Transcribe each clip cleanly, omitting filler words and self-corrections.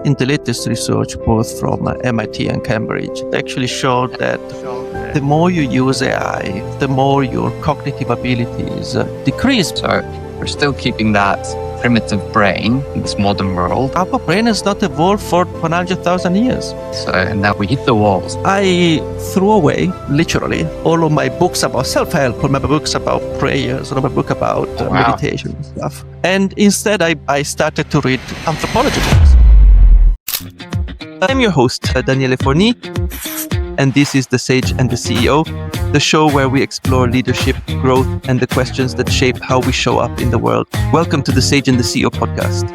in the latest research, both from MIT and Cambridge, they actually showed that the more you use AI, the more your cognitive abilities decrease. So we're still keeping that primitive brain in this modern world. Our brain has not evolved for 100,000 years. So, and now we hit the walls. I threw away, literally, all of my books about self-help, all my books about prayers, all my book about meditation and stuff. And instead, I started to read anthropology books. I'm your host, Daniele Forni, and this is The Sage and the CEO, the show where we explore leadership, growth, and the questions that shape how we show up in the world. Welcome to The Sage and the CEO podcast.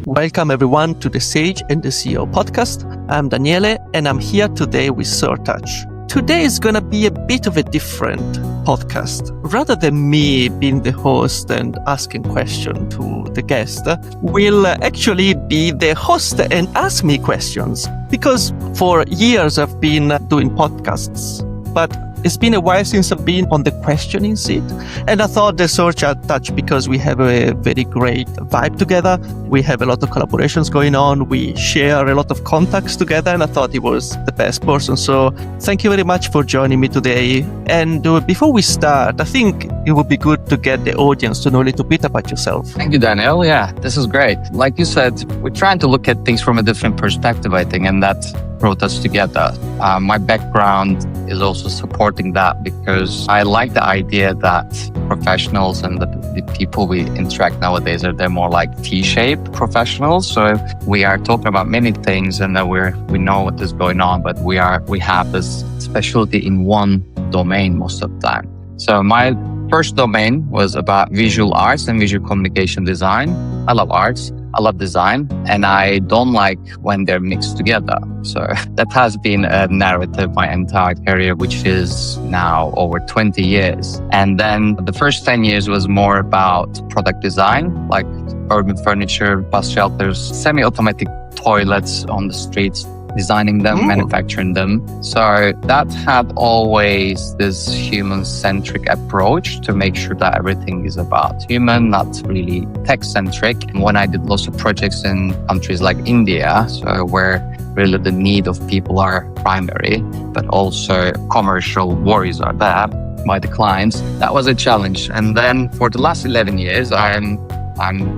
Welcome everyone to The Sage and the CEO podcast. I'm Daniele, and I'm here today with Sertac. Today is going to be a bit of a different podcast. Rather than me being the host and asking questions to the guest, will actually be the host and ask me questions. Because for years I've been doing podcasts, but it's been a while since I've been on the questioning seat. And I thought the Sertac, because we have a very great vibe together. We have a lot of collaborations going on. We share a lot of contacts together. And I thought he was the best person. So thank you very much for joining me today. And before we start, I think it would be good to get the audience to know a little bit about yourself. Thank you, Daniel. Yeah, this is great. Like you said, we're trying to look at things from a different perspective, I think, and that brought us together. My background is also supporting that because I like the idea that professionals and the people we interact nowadays they're more like T-shaped professionals. So we are talking about many things and that we know what is going on, but we have this specialty in one domain most of the time. So my first domain was about visual arts and visual communication design. I love arts. I love design, and I don't like when they're mixed together. So that has been a narrative my entire career, which is now over 20 years. And then the first 10 years was more about product design, like urban furniture, bus shelters, semi-automatic toilets on the streets, designing them, manufacturing them. So that had always this human-centric approach to make sure that everything is about human, not really tech-centric. And when I did lots of projects in countries like India, so where really the need of people are primary, but also commercial worries are there by the clients, that was a challenge. And then for the last 11 years, I'm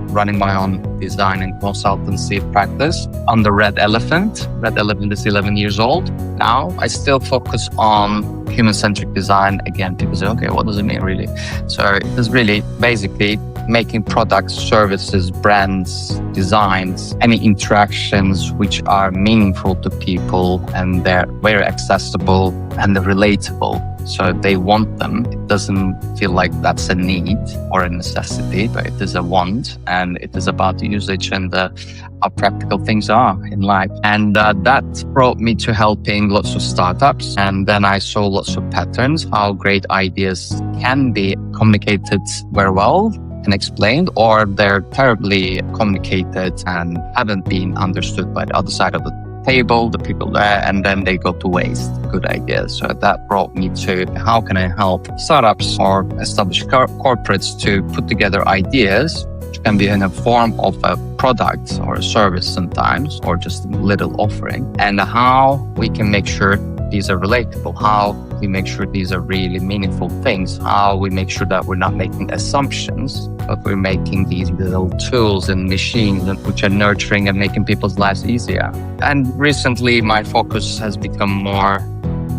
running my own design and consultancy practice under Red Elephant. Red Elephant is 11 years old now. I still focus on human-centric design. Again, people say, okay, what does it mean really? So it is really basically making products, services, brands, designs, any interactions which are meaningful to people and they're very accessible and they're relatable. So they want them. It doesn't feel like that's a need or a necessity, but it is a want, and it is about the usage and how practical things are in life. And that brought me to helping lots of startups. And then I saw lots of patterns, how great ideas can be communicated very well and explained, or they're terribly communicated and haven't been understood by the other side of the table, the people there, and then they go to waste. Good ideas. So that brought me to how can I help startups or established corporates to put together ideas, which can be in a form of a product or a service sometimes, or just a little offering, and how we can make sure these are relatable, how we make sure these are really meaningful things, how we make sure that we're not making assumptions, but we're making these little tools and machines which are nurturing and making people's lives easier. And recently, my focus has become more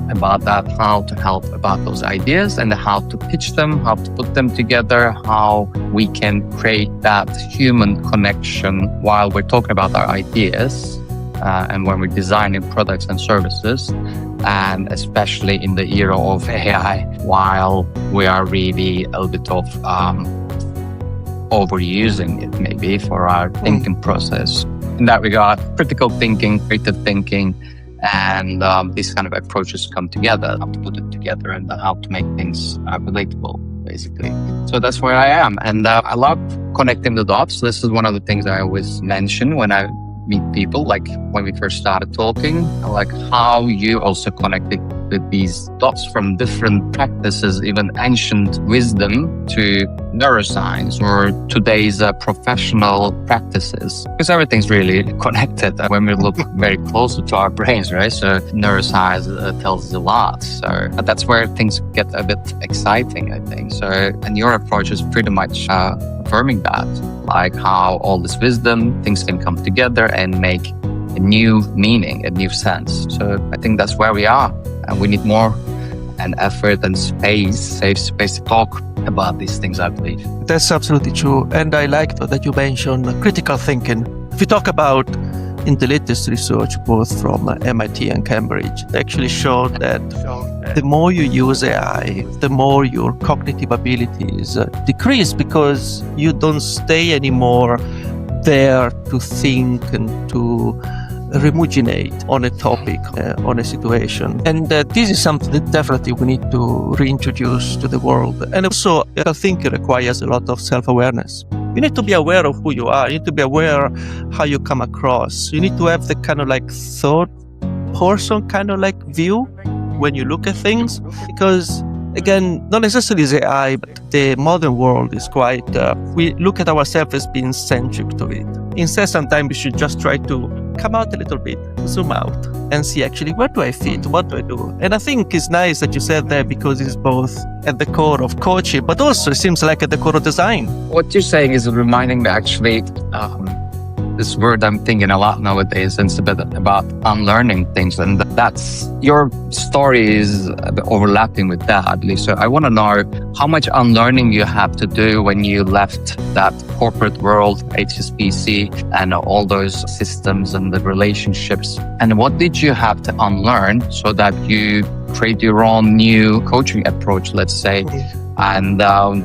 about that, how to help about those ideas and how to pitch them, how to put them together, how we can create that human connection while we're talking about our ideas and when we're designing products and services, and especially in the era of AI, while we are really a little bit of overusing it maybe for our thinking process. In that regard, critical thinking, creative thinking, and these kind of approaches come together, how to put it together and how to make things relatable, basically. So that's where I am. And I love connecting the dots. This is one of the things I always mention when I meet people, like when we first started talking, like how you also connected with these dots from different practices, even ancient wisdom, to neuroscience or today's professional practices. Because everything's really connected when we look very closely to our brains, right? So neuroscience tells us a lot. So that's where things get a bit exciting, I think. So, and your approach is pretty much affirming that, like how all this wisdom, things can come together and make a new meaning, a new sense. So I think that's where we are. And we need more and effort and space, safe space to talk about these things, I believe. That's absolutely true. And I like that you mentioned critical thinking. If you talk about in the latest research, both from MIT and Cambridge, they actually showed that the more you use AI, the more your cognitive abilities decrease, because you don't stay anymore there to think and to ruminate on a topic, on a situation. And this is something that definitely we need to reintroduce to the world. And also, I think it requires a lot of self-awareness. You need to be aware of who you are. You need to be aware how you come across. You need to have the kind of like third person kind of like view when you look at things. Because again, not necessarily is AI, but the modern world is quite, we look at ourselves as being centric to it. Instead, sometimes we should just try to come out a little bit, zoom out, and see actually where do I fit, what do I do? And I think it's nice that you said that, because it's both at the core of coaching, but also it seems like at the core of design. What you're saying is reminding me actually, this word I'm thinking a lot nowadays, and it's a bit about unlearning things. And that's, your story is a bit overlapping with that, I believe. So I want to know how much unlearning you have to do when you left that corporate world, HSBC, and all those systems and the relationships. And what did you have to unlearn so that you create your own new coaching approach, let's say? And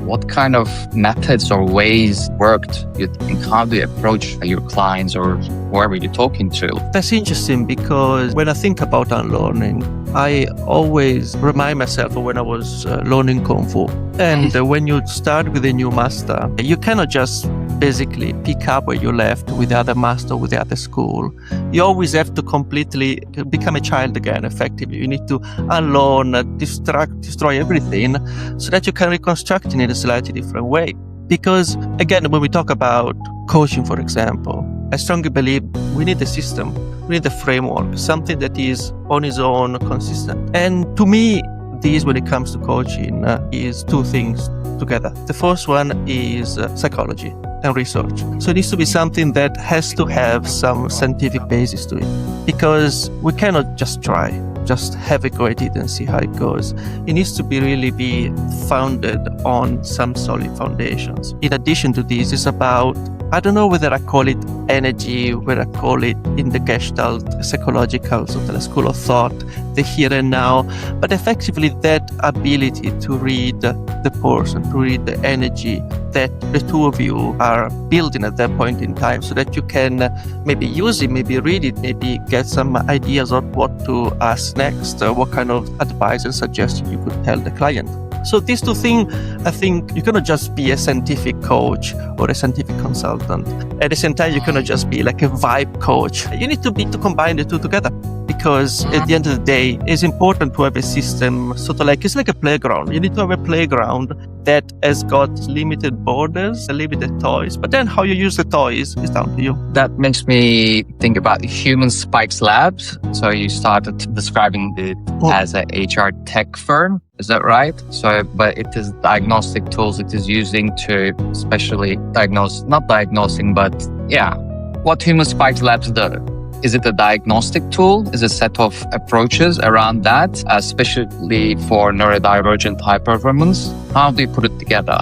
what kind of methods or ways worked, you think? How do you approach your clients or whoever you're talking to? That's interesting, because when I think about unlearning, I always remind myself of when I was learning Kung Fu. And when you start with a new master, you cannot just basically pick up where you left with the other master, with the other school. You always have to completely become a child again, effectively. You need to unlearn, destroy everything so that you can reconstruct it in a slightly different way. Because again, when we talk about coaching, for example, I strongly believe we need a system, we need a framework, something that is on its own consistent. And to me, this, when it comes to coaching, is two things together. The first one is psychology and research. So it needs to be something that has to have some scientific basis to it, because we cannot just try, just have a go at it and see how it goes. It needs to really be founded on some solid foundations. In addition to this, it's about, I don't know whether I call it energy, whether I call it in the Gestalt, psychological, sort of school of thought, the here and now, but effectively that ability to read the person, to read the energy that the two of you are building at that point in time, so that you can maybe use it, maybe read it, maybe get some ideas of what to ask next, what kind of advice and suggestion you could tell the client. So these two things, I think you cannot just be a scientific coach or a scientific consultant. At the same time, you cannot just be like a vibe coach. You need to combine the two together, because at the end of the day, it's important to have a system, sort of like, it's like a playground. You need to have a playground that has got limited borders, limited toys, but then how you use the toys is down to you. That makes me think about Human Spikes Labs. So you started describing it as a HR tech firm. Is that right? So, but it is diagnostic tools it is using to especially diagnose, not diagnosing, but yeah, what Human Spikes Labs do. Is it a diagnostic tool? Is it a set of approaches around that, especially for neurodivergent high performance? How do you put it together?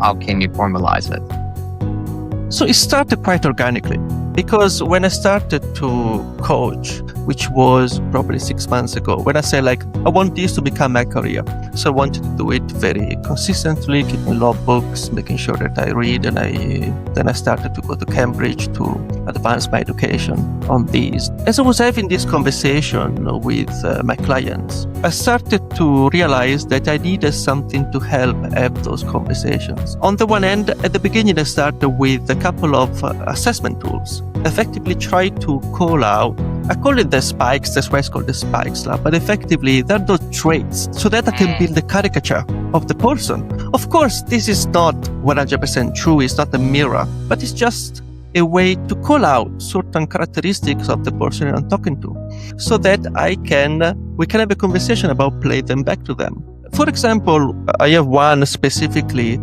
How can you formalize it? So it started quite organically, because when I started to coach, which was probably 6 months ago, when I said like, I want this to become my career. So I wanted to do it very consistently, keeping logbooks, making sure that I read, and then I started to go to Cambridge to advance my education on these. As I was having this conversation with my clients, I started to realize that I needed something to help have those conversations. On the one end, at the beginning, I started with a couple of assessment tools. effectively try to call out, I call it the spikes, that's why it's called the spikes lab, but effectively they're those traits so that I can build a caricature of the person. Of course, this is not 100% true, it's not a mirror, but it's just a way to call out certain characteristics of the person I'm talking to so that we can have a conversation about play them back to them. For example, I have one specifically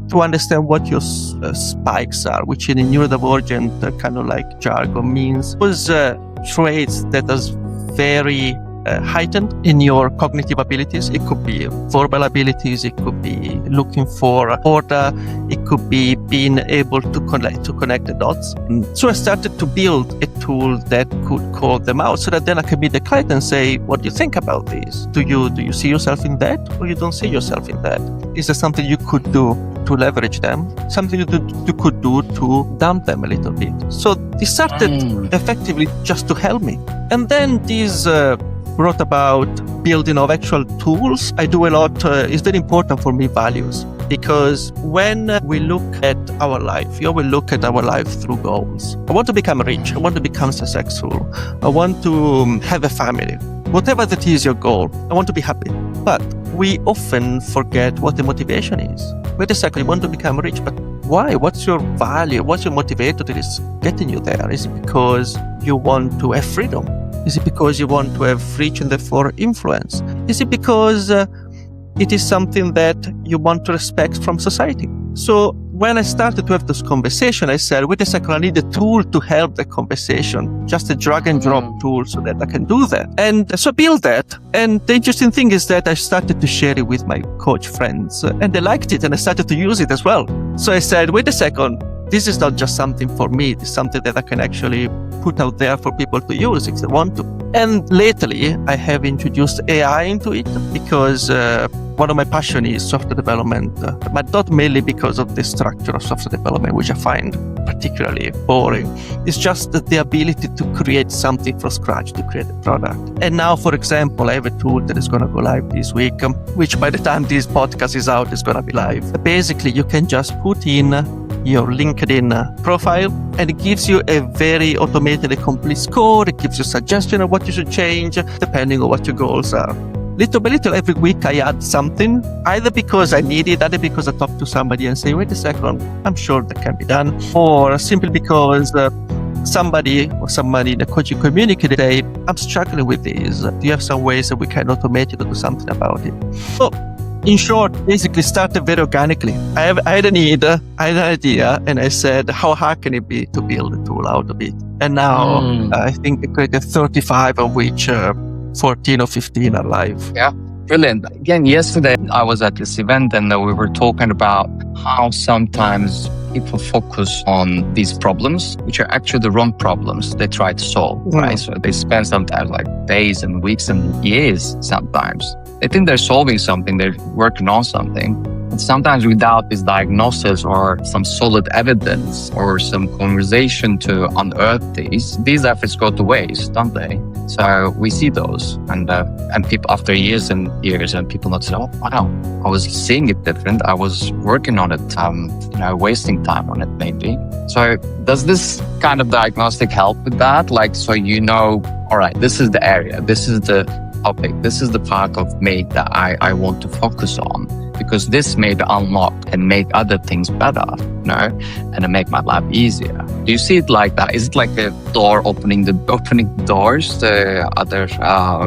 to understand what your spikes are, which in a neurodivergent kind of like jargon means was traits that are very heightened in your cognitive abilities. It could be verbal abilities, it could be looking for order, it could be being able to connect the dots. So I started to build a tool that could call them out so that then I can meet the client and say, what do you think about this? Do you see yourself in that, or you don't see yourself in that? Is there something you could do to leverage them? Something you could do to dump them a little bit? So this started effectively just to help me. And then this brought about building of actual tools. I do a lot, it's very important for me, values. Because when we look at our life, we always look at our life through goals. I want to become rich, I want to become successful, I want to have a family. Whatever that is your goal, I want to be happy. But we often forget what the motivation is. Wait a second, you want to become rich, but why? What's your value? What's your motivator that is getting you there? Is it because you want to have freedom? Is it because you want to have reach and therefore influence? Is it because it is something that you want to respect from society? So when I started to have this conversation, I said, wait a second, I need a tool to help the conversation, just a drag and drop tool so that I can do that. And so I built that. And the interesting thing is that I started to share it with my coach friends and they liked it and I started to use it as well. So I said, wait a second, this is not just something for me, it's something that I can actually put out there for people to use if they want to. And lately, I have introduced AI into it because one of my passions is software development, but not mainly because of the structure of software development, which I find particularly boring. It's just the ability to create something from scratch, to create a product. And now, for example, I have a tool that is going to go live this week, which by the time this podcast is out, is going to be live. Basically, you can just put in your LinkedIn profile and it gives you a very automated and complete score. It gives you suggestion of what you should change depending on what your goals are. Little by little, every week I add something, either because I need it, either because I talk to somebody and say, wait a second, I'm sure that can be done, or simply because somebody in the coaching community today, I'm struggling with this. Do you have some ways that we can automate it or do something about it? So, in short, basically started very organically. I had a need, I had an idea, and I said, how hard can it be to build a tool out of it? And now I think I created 35, of which 14 or 15 are live. Yeah, brilliant. Again, yesterday I was at this event and we were talking about how sometimes people focus on these problems, which are actually the wrong problems they try to solve, right? So they spend sometimes like days and weeks and years sometimes. They think they're solving something, they're working on something. And sometimes without this diagnosis or some solid evidence or some conversation to unearth these efforts go to waste, don't they? So we see those and people after years and years and people not say, oh, wow, I was seeing it different. I was working on it, wasting time on it maybe. So does this kind of diagnostic help with that? Like, so all right, this is the area, this is the topic, this is the part of me that I want to focus on, because this may unlock and make other things better, and make my life easier. Do you see it like that? Is it like a door opening doors to other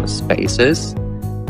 spaces?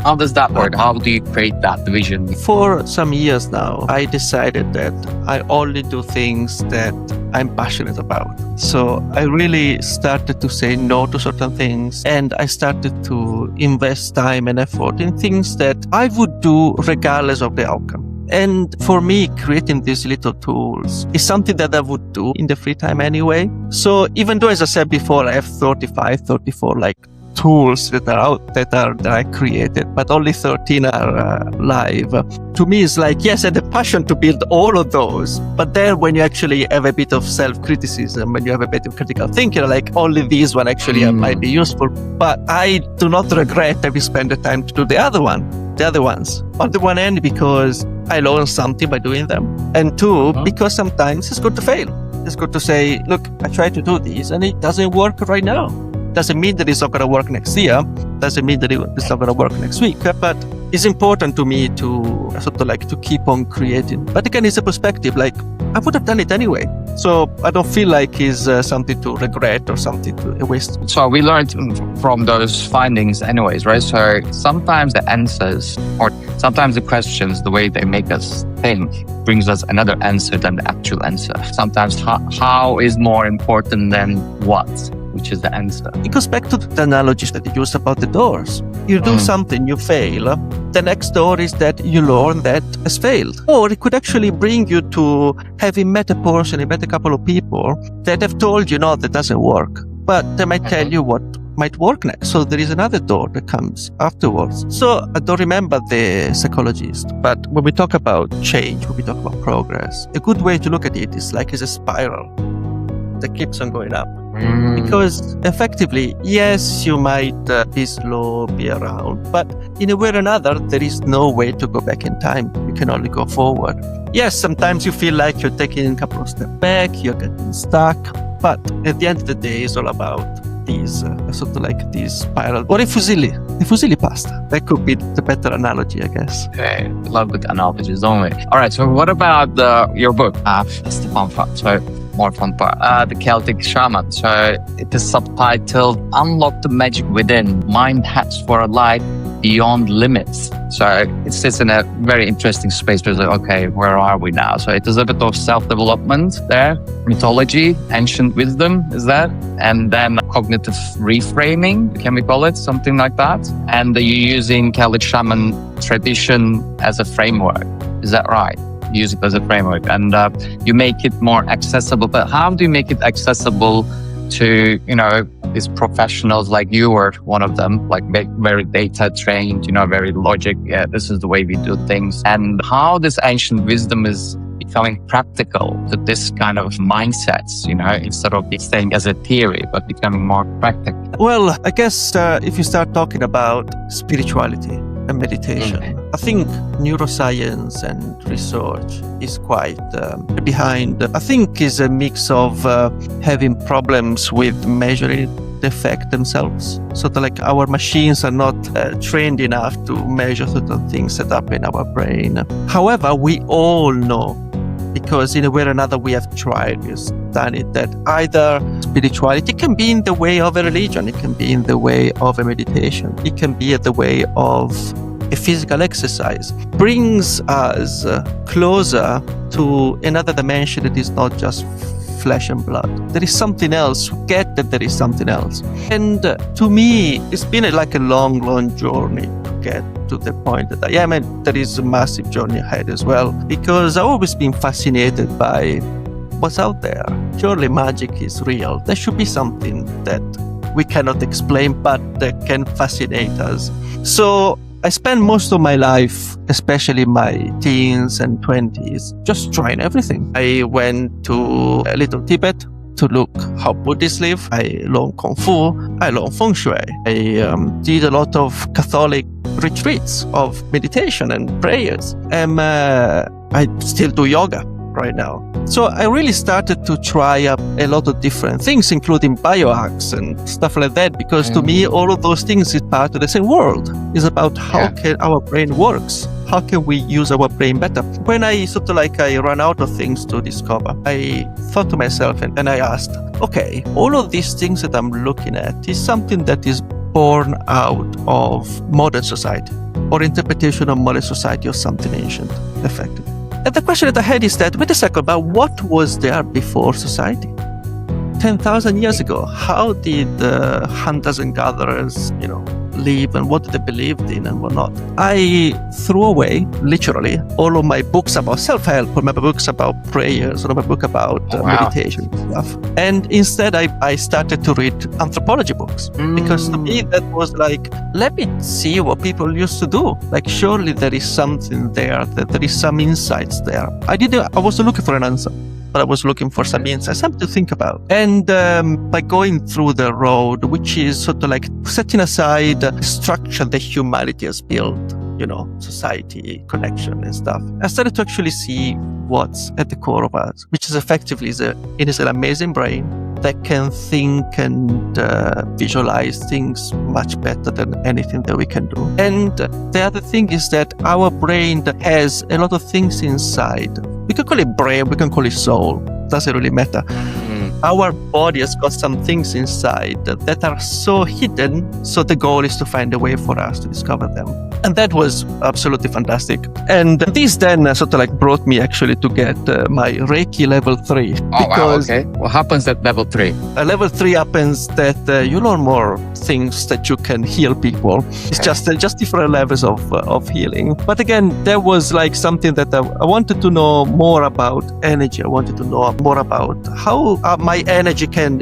How does that work? How do you create that vision? For some years now, I decided that I only do things that I'm passionate about. So I really started to say no to certain things, and I started to invest time and effort in things that I would do regardless of the outcome. And for me, creating these little tools is something that I would do in the free time anyway. So even though, as I said before, I have 34 tools that are out that I created, but only 13 are live. To me, it's like, yes, I had the passion to build all of those, but then when you actually have a bit of self-criticism, when you have a bit of critical thinking, like only these one actually might be useful. But I do not regret having spent the time to do the other ones. On the one hand, because I learned something by doing them, and two, because sometimes it's good to fail. it's good to say, look, I tried to do this and it doesn't work right now. Doesn't mean that it's not going to work next year. Doesn't mean that it's not going to work next week. But it's important to me to sort of like to keep on creating. But again, it's a perspective. Like I would have done it anyway. So I don't feel like it's something to regret or something to waste. So we learned from those findings anyways, right? So sometimes the answers or sometimes the questions, the way they make us think brings us another answer than the actual answer. Sometimes how is more important than what, which is the answer. It goes back to the analogies that you used about the doors. You do something, you fail. The next door is that you learn that has failed. Or it could actually bring you to having met a person, you met a couple of people that have told you, no, that doesn't work. But they might tell you what might work next. So there is another door that comes afterwards. So I don't remember the psychologist, but when we talk about change, when we talk about progress, a good way to look at it is like it's a spiral that keeps on going up. Because effectively, yes, you might be slow, be around, but in a way or another, there is no way to go back in time. You can only go forward. Yes, sometimes you feel like you're taking a couple of steps back, you're getting stuck, but at the end of the day, it's all about these sort of like these spiral or the fusilli pasta. That could be the better analogy, I guess. Okay, we love good analogies, don't we? All right, so what about your book? That's the fun part. So more fun part. The Celtic Shaman. So it is subtitled "Unlock the Magic Within: Mind Hacks for a Life Beyond Limits." So it sits in a very interesting space where it's like, okay, where are we now? So it is a bit of self-development there, mythology, ancient wisdom, is that? And then cognitive reframing, can we call it? Something like that. And you're using Celtic Shaman tradition as a framework. Is that right? Use it as a framework and you make it more accessible. But how do you make it accessible to, these professionals like you were one of them, like very data trained, very logic. Yeah, this is the way we do things. And how this ancient wisdom is becoming practical to this kind of mindsets, instead of staying as a theory, but becoming more practical. Well, I guess if you start talking about spirituality and meditation, I think neuroscience and research is quite behind. I think is a mix of having problems with measuring the effect themselves. So that like our machines are not trained enough to measure certain things set up in our brain. However, we all know, because in a way or another we have tried, we've done it, that either spirituality can be in the way of a religion, it can be in the way of a meditation, it can be in the way of a physical exercise, brings us closer to another dimension that is not just flesh and blood. There is something else. Get that there is something else. And to me, it's been like a long, long journey to get to the point that there is a massive journey ahead as well, because I've always been fascinated by what's out there. Surely magic is real. There should be something that we cannot explain, but that can fascinate us. So I spent most of my life, especially my teens and 20s, just trying everything. I went to a little Tibet to look how Buddhists live. I learned Kung Fu. I learned Feng Shui. I did a lot of Catholic retreats of meditation and prayers. I still do yoga right now. So I really started to try up a lot of different things, including biohacks and stuff like that, because to me, all of those things is part of the same world. It's about how can our brain works. How can we use our brain better? When I I ran out of things to discover, I thought to myself and I asked, okay, all of these things that I'm looking at is something that is born out of modern society or interpretation of modern society or something ancient, effectively. And the question that I had is that, wait a second, but what was there before society? 10,000 years ago, how did hunters and gatherers, live, and what they believed in and what not? I threw away, literally, all of my books about self-help, or my books about prayers, or my book about meditation and stuff. And instead, I started to read anthropology books, because to me, that was like, let me see what people used to do. Like, surely there is something there, that there is some insights there. I wasn't looking for an answer, but I was looking for some insights, something to think about. And by going through the road, which is sort of like setting aside the structure that humanity has built, society, connection and stuff. I started to actually see what's at the core of us, which is effectively it is an amazing brain that can think and visualize things much better than anything that we can do. And the other thing is that our brain has a lot of things inside. We can call it brain, we can call it soul. Doesn't really matter. Our body has got some things inside that are so hidden. So the goal is to find a way for us to discover them. And that was absolutely fantastic. And this then sort of like brought me actually to get my Reiki level 3. Oh, wow, okay. What happens at level 3? Level 3 happens that you learn more things that you can heal people. It's just different levels of healing. But again, there was like something that I wanted to know more about energy. I wanted to know more about how my energy can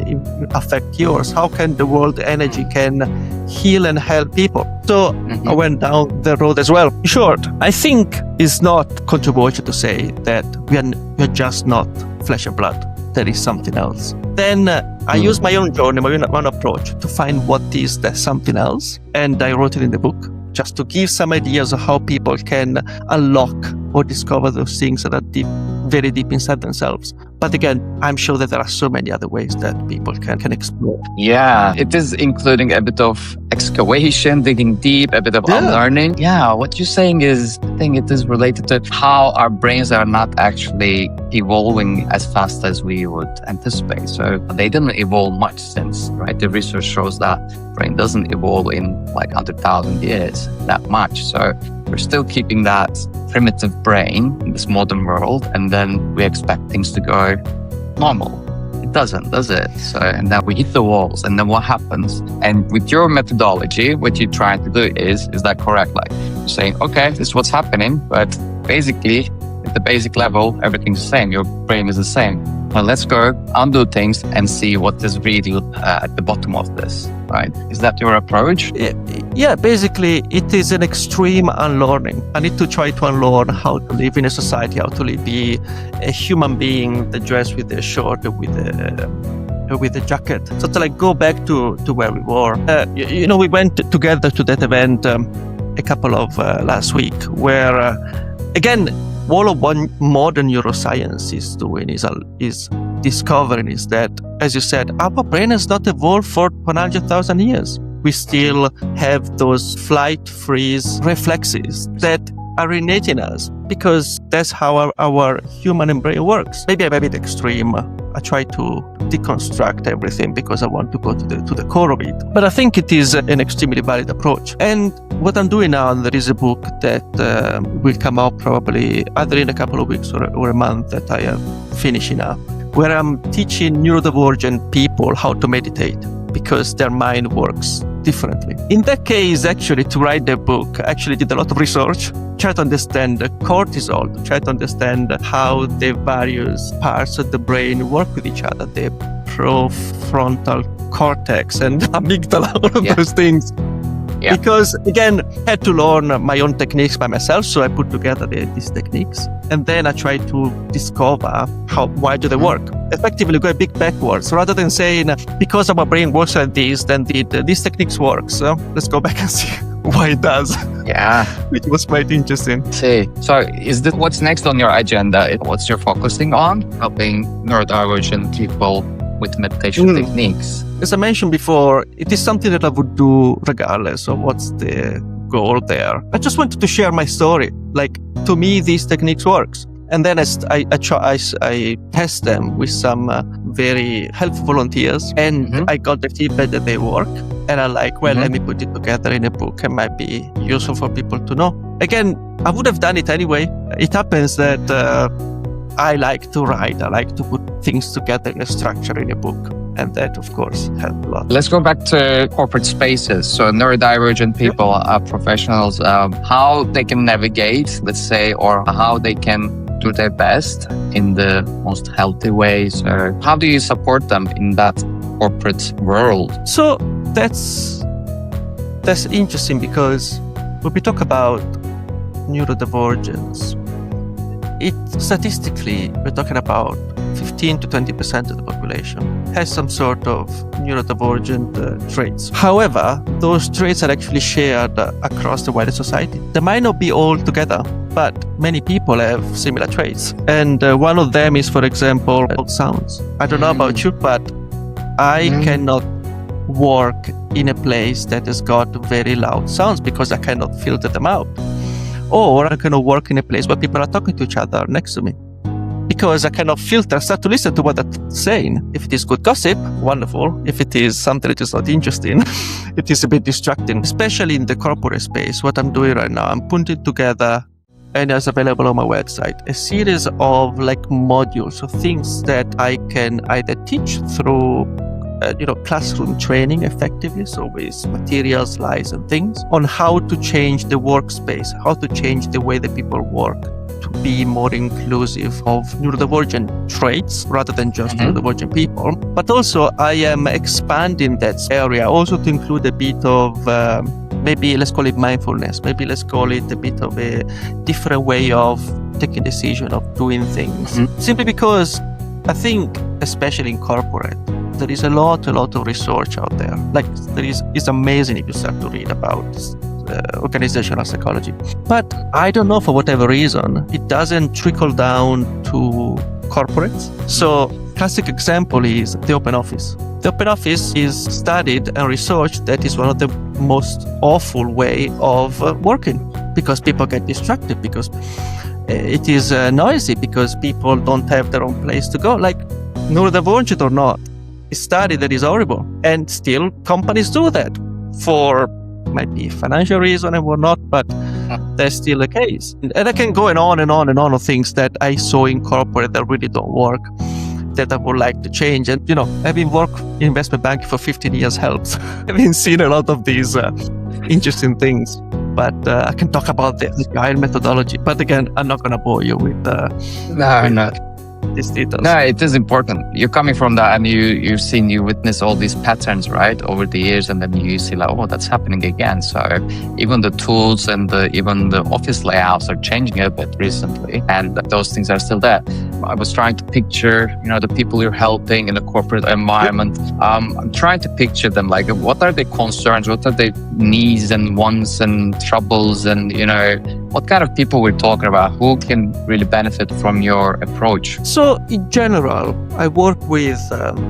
affect yours. How can the world energy can heal and help people? So I went down the road as well. In short, I think it's not controversial to say that we're just not flesh and blood. There is something else. Then I used my own journey, my own approach to find what is that something else. And I wrote it in the book just to give some ideas of how people can unlock or discover those things that are deep, very deep inside themselves. But again, I'm sure that there are so many other ways that people can explore. Yeah, it is including a bit of excavation, digging deep, a bit of unlearning. Yeah, what you're saying is, I think it is related to how our brains are not actually evolving as fast as we would anticipate. So they didn't evolve much since, right? The research shows that brain doesn't evolve in like 100,000 years, that much. So we're still keeping that primitive brain in this modern world, and then we expect things to go normal. It doesn't, does it? So, and then we hit the walls, and then what happens? And with your methodology, what you're trying to do is that correct? Like you're saying, okay, this is what's happening, but basically at the basic level, everything's the same. Your brain is the same. Well, let's go undo things and see what is really at the bottom of this, right? Is that your approach? Yeah, basically it is an extreme unlearning. I need to try to unlearn how to live in a society, how to be a human being that dressed with a shirt, with a jacket. So to like go back to where we were. We went together to that event a couple of last week where, again, all of what modern neuroscience is doing is discovering is that, as you said, our brain has not evolved for 100,000 years. We still have those flight, freeze reflexes that are innate in us because that's how our human brain works. Maybe I'm a bit extreme. I try to deconstruct everything because I want to go to the core of it. But I think it is an extremely valid approach. And what I'm doing now, there is a book that will come out probably either in a couple of weeks or a month that I am finishing up, where I'm teaching neurodivergent people how to meditate because their mind works differently. In that case, actually, to write the book, I actually did a lot of research, try to understand the cortisol, try to understand how the various parts of the brain work with each other, the prefrontal cortex and amygdala, all of those things. Yeah. Because again, I had to learn my own techniques by myself, so I put together these techniques, and then I tried to discover why do they work. Effectively, go a bit backwards, rather than saying because our brain works like this, then these techniques work. So let's go back and see why it does. Yeah, which was quite interesting. See, so is this what's next on your agenda? What's you're focusing on? Helping neurodivergent people with meditation techniques. As I mentioned before, it is something that I would do regardless of what's the goal there. I just wanted to share my story. Like, to me, these techniques works. And then I test them with some very helpful volunteers, and I got the feedback that they work. And I let me put it together in a book. It might be useful for people to know. Again, I would have done it anyway. It happens that I like to write. I like to put things together in a structure in a book. And that, of course, helped a lot. Let's go back to corporate spaces. So neurodivergent people, professionals, how they can navigate, let's say, or how they can do their best in the most healthy ways. Or how do you support them in that corporate world? So that's interesting because when we talk about neurodivergence, statistically, we're talking about 15 to 20% of the population has some sort of neurodivergent traits. However, those traits are actually shared across the wider society. They might not be all together, but many people have similar traits. And one of them is, for example, sounds. I don't know about you, but I cannot work in a place that has got very loud sounds because I cannot filter them out. Or I cannot work in a place where people are talking to each other next to me because I cannot start to listen to what they're saying. If it is good gossip, wonderful. If it is something that is not interesting, it is a bit distracting. Especially in the corporate space, what I'm doing right now, I'm putting together, and it's available on my website, a series of modules of things that I can either teach through classroom training effectively, so with materials, slides and things, on how to change the workspace, how to change the way that people work to be more inclusive of neurodivergent traits rather than just neurodivergent people. But also I am expanding that area also to include a bit of maybe let's call it mindfulness, maybe let's call it a bit of a different way of taking decision, of doing things. Simply because I think, especially in corporate, there is a lot of research out there. It's amazing if you start to read about organizational psychology. But I don't know, for whatever reason, it doesn't trickle down to corporates. So classic example is the open office. The open office is studied and researched that is one of the most awful way of working because people get distracted, because it is noisy, because people don't have their own place to go. Neurodivergent or not, it's studied that is horrible. And still companies do that for maybe financial reason and whatnot, but that's still the case. And I can go on and on of things that I saw in corporate that really don't work, that I would like to change. And, having worked in investment banking for 15 years helps. I've seen a lot of these interesting things. But I can talk about the agile methodology. But again, I'm not going to bore you with these details. No, it is important. You're coming from that, and you witness all these patterns, right, over the years, and then you see that's happening again. So even the tools and even the office layouts are changing a bit recently, and those things are still there. I was trying to picture, the people you're helping in the corporate environment. I'm trying to picture them, what are their concerns, what are their needs and wants and troubles, and what kind of people we're talking about, who can really benefit from your approach. So in general, I work with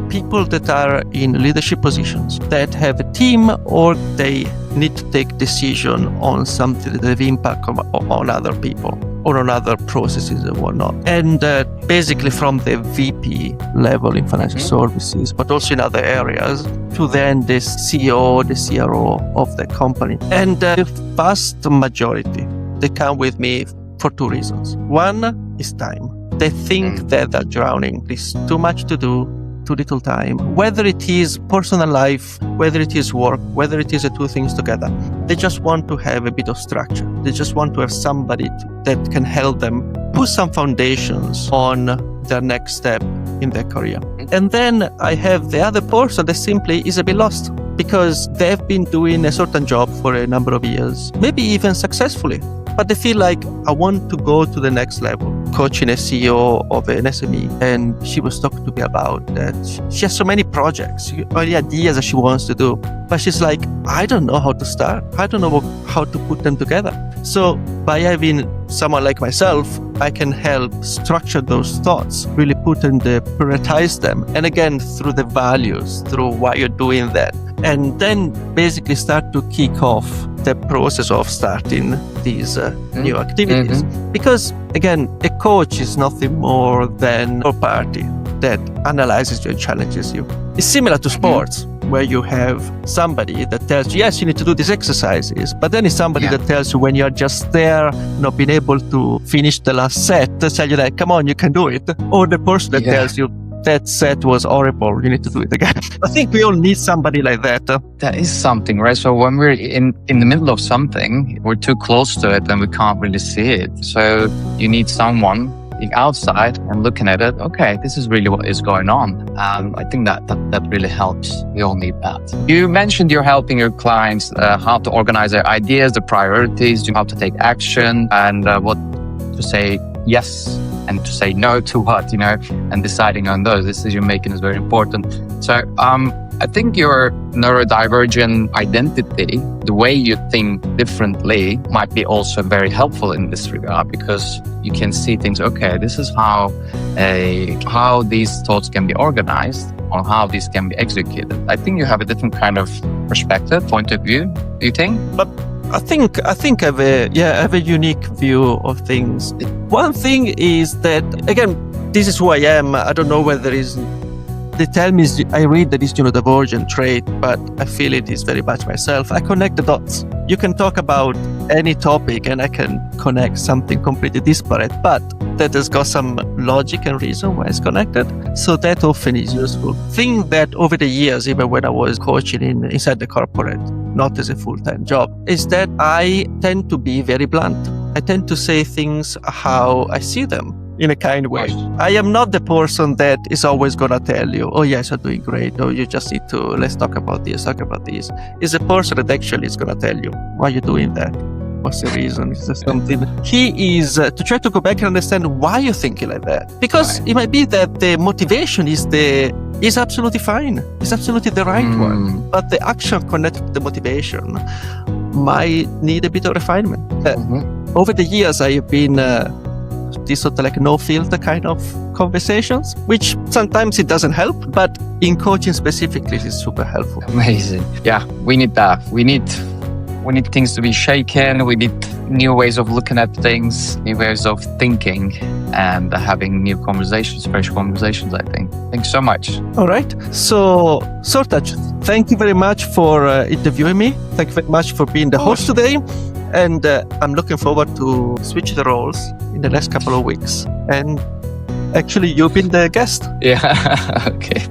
people that are in leadership positions, that have a team, or they need to take decision on something that have impact on other people or on other processes and whatnot. And basically from the VP level in financial services, but also in other areas, to then the CEO, the CRO of the company. And the vast majority, they come with me for two reasons. One is time. They think that they're drowning. There's too much to do, too little time. Whether it is personal life, whether it is work, whether it is the two things together, they just want to have a bit of structure. They just want to have somebody that can help them put some foundations on their next step in their career. And then I have the other person that simply is a bit lost because they've been doing a certain job for a number of years, maybe even successfully. But they feel like, I want to go to the next level. Coaching a CEO of an SME, and she was talking to me about that. She has so many projects, many ideas that she wants to do, but she's like, I don't know how to start. I don't know how to put them together. So by having someone like myself, I can help structure those thoughts, really prioritize them. And again, through the values, through why you're doing that. And then basically start to kick off the process of starting these new activities. Because again, a coach is nothing more than a party that analyzes you and challenges you. It's similar to sports, where you have somebody that tells you, yes, you need to do these exercises, but then it's somebody that tells you when you're just there, not being able to finish the last set, to tell you that, come on, you can do it. Or the person that tells you, that set was horrible, you need to do it again. I think we all need somebody like that. That is something, right? So when we're in the middle of something, we're too close to it and we can't really see it. So you need someone being outside and looking at it. Okay, this is really what is going on. I think that really helps. We all need that. You mentioned you're helping your clients how to organize their ideas, the priorities, how to take action, and what to say yes and to say no to what, and deciding on those decision making is very important. So I think your neurodivergent identity, the way you think differently, might be also very helpful in this regard, because you can see things, okay, this is how these thoughts can be organized, or how these can be executed. I think you have a different kind of perspective, point of view, do you think? But I think I have a unique view of things. One thing is that, again, this is who I am. I don't know whether they tell me, I read that it's neurodivergent trait, but I feel it is very much myself. I connect the dots. You can talk about any topic and I can connect something completely disparate, but that has got some logic and reason why it's connected. So that often is useful. Thing that over the years, even when I was coaching inside the corporate, not as a full-time job, is that I tend to be very blunt. I tend to say things how I see them, in a kind way. I am not the person that is always going to tell you, oh yes, you're doing great, or you just need to, let's talk about this. Is a person that actually is going to tell you, why are you doing that? What's the reason? Is there something? He is to try to go back and understand why you're thinking like that. Because it might be that the motivation is absolutely fine. It's absolutely the right one. But the action connected to the motivation might need a bit of refinement. Over the years, I have been this sort of like no filter kind of conversations, which sometimes it doesn't help, but in coaching specifically, it's super helpful. Amazing. Yeah, we need that. We need things to be shaken. We need new ways of looking at things, new ways of thinking, and having new conversations, fresh conversations, I think. Thanks so much. All right. So, Sertaç, thank you very much for interviewing me. Thank you very much for being the host today. And I'm looking forward to switch the roles in the next couple of weeks. And actually, you've been the guest. Yeah. Okay.